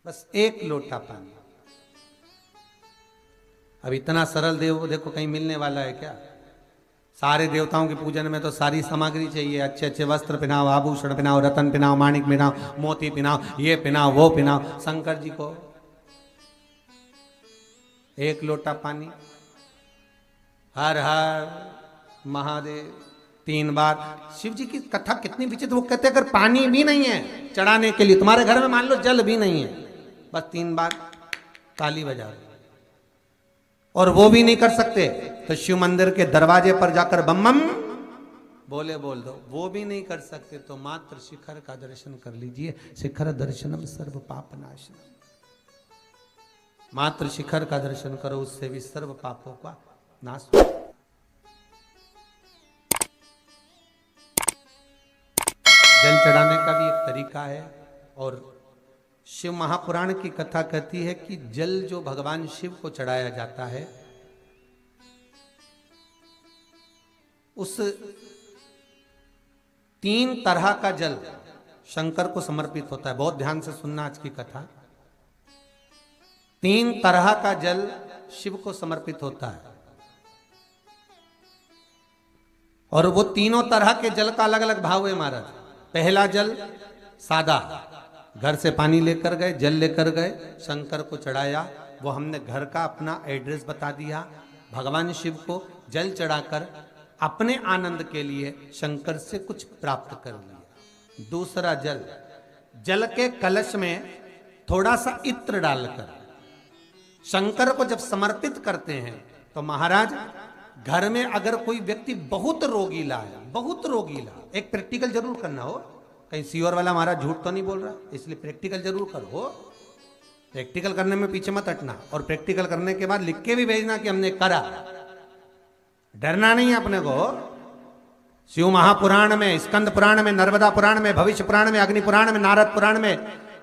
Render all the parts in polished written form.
बस एक लोटा पानी। अब इतना सरल देव देखो कहीं मिलने वाला है क्या? सारे देवताओं के पूजन में तो सारी सामग्री चाहिए, अच्छे अच्छे वस्त्र पहनाओ, आभूषण पहनाओ, रतन पहनाओ, माणिक पहनाओ, मोती पहनाओ, ये पहनाओ वो पहनाओ। शंकर जी को एक लोटा पानी, हर हर महादेव 3 बार। शिव जी की कथा कितनी विचित्र, वो कहते अगर पानी भी नहीं है चढ़ाने के लिए, तुम्हारे घर में मान लो जल भी नहीं है, बस 3 बार ताली बजा, और वो भी नहीं कर सकते तो शिव मंदिर के दरवाजे पर जाकर बम बम बोले बोल दो, वो भी नहीं कर सकते तो मात्र शिखर का दर्शन कर लीजिए। शिखर दर्शनम सर्व पाप नाशनम, मात्र शिखर का दर्शन करो, उससे भी सर्व पापों का नाश। जल चढ़ाने का भी एक तरीका है, और शिव महापुराण की कथा कहती है कि जल जो भगवान शिव को चढ़ाया जाता है, उस 3 तरह का जल शंकर को समर्पित होता है। बहुत ध्यान से सुनना आज की कथा। 3 तरह का जल शिव को समर्पित होता है, और वो तीनों तरह के जल का अलग अलग भाव है महाराज। पहला जल सादा, घर से पानी लेकर गए, जल लेकर गए, शंकर को चढ़ाया, वो हमने घर का अपना एड्रेस बता दिया, भगवान शिव को जल चढ़ाकर अपने आनंद के लिए शंकर से कुछ प्राप्त कर लिया। दूसरा जल, जल के कलश में थोड़ा सा इत्र डालकर शंकर को जब समर्पित करते हैं तो महाराज घर में अगर कोई व्यक्ति बहुत रोगीला है, बहुत रोगीला, एक प्रैक्टिकल जरूर करना हो, कहीं सीओर वाला महाराज झूठ तो नहीं बोल रहा, इसलिए प्रैक्टिकल जरूर करो। प्रैक्टिकल करने में पीछे मत हटना, और प्रैक्टिकल करने के बाद लिख के भी भेजना कि हमने करा, डरना नहीं है अपने को। शिव महापुराण में, स्कंद पुराण में, नर्मदा पुराण में, भविष्य पुराण में, अग्नि पुराण में, नारद पुराण में,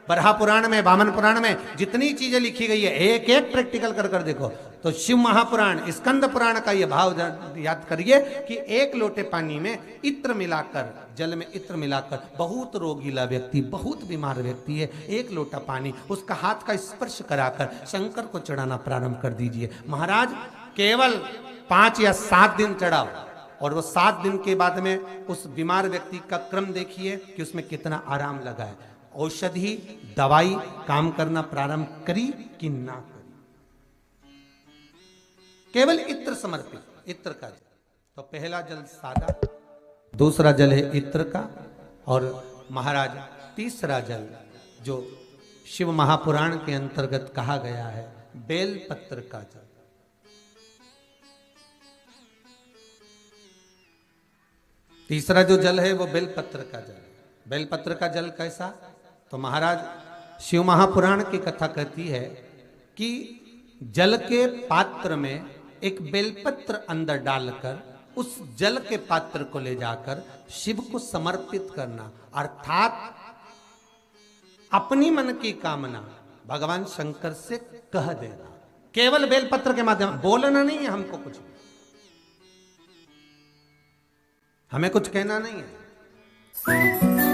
बरहा पुराण में, वामन पुराण में जितनी चीजें लिखी गई है, एक एक प्रैक्टिकल कर कर देखो। तो शिव महापुराण, स्कंद पुराण का ये भाव याद करिए कि 1 लोटे पानी में इत्र मिलाकर, जल में इत्र मिलाकर, बहुत रोगीला व्यक्ति, बहुत बीमार व्यक्ति है, 1 लोटा पानी उसका हाथ का स्पर्श कराकर शंकर को चढ़ाना प्रारंभ कर दीजिए। महाराज केवल 5 या 7 दिन चढ़ाओ, और वो 7 दिन के बाद में उस बीमार व्यक्ति का क्रम देखिए कि उसमें कितना आराम लगा है। औषधि दवाई काम करना प्रारंभ करी कि ना करी। केवल इत्र समर्पित, इत्र का जल। तो पहला जल सादा, दूसरा जल है इत्र का, और महाराज तीसरा जल जो शिव महापुराण के अंतर्गत कहा गया है, बेल पत्र का जल। तीसरा जो जल है वो बेलपत्र का जल। बेलपत्र का जल कैसा? तो महाराज शिव महापुराण की कथा कहती है कि जल के पात्र में एक बेलपत्र अंदर डालकर उस जल के पात्र को ले जाकर शिव को समर्पित करना, अर्थात अपनी मन की कामना भगवान शंकर से कह देना, केवल बेलपत्र के माध्यम, बोलना नहीं है हमको कुछ, हमें कुछ कहना नहीं है।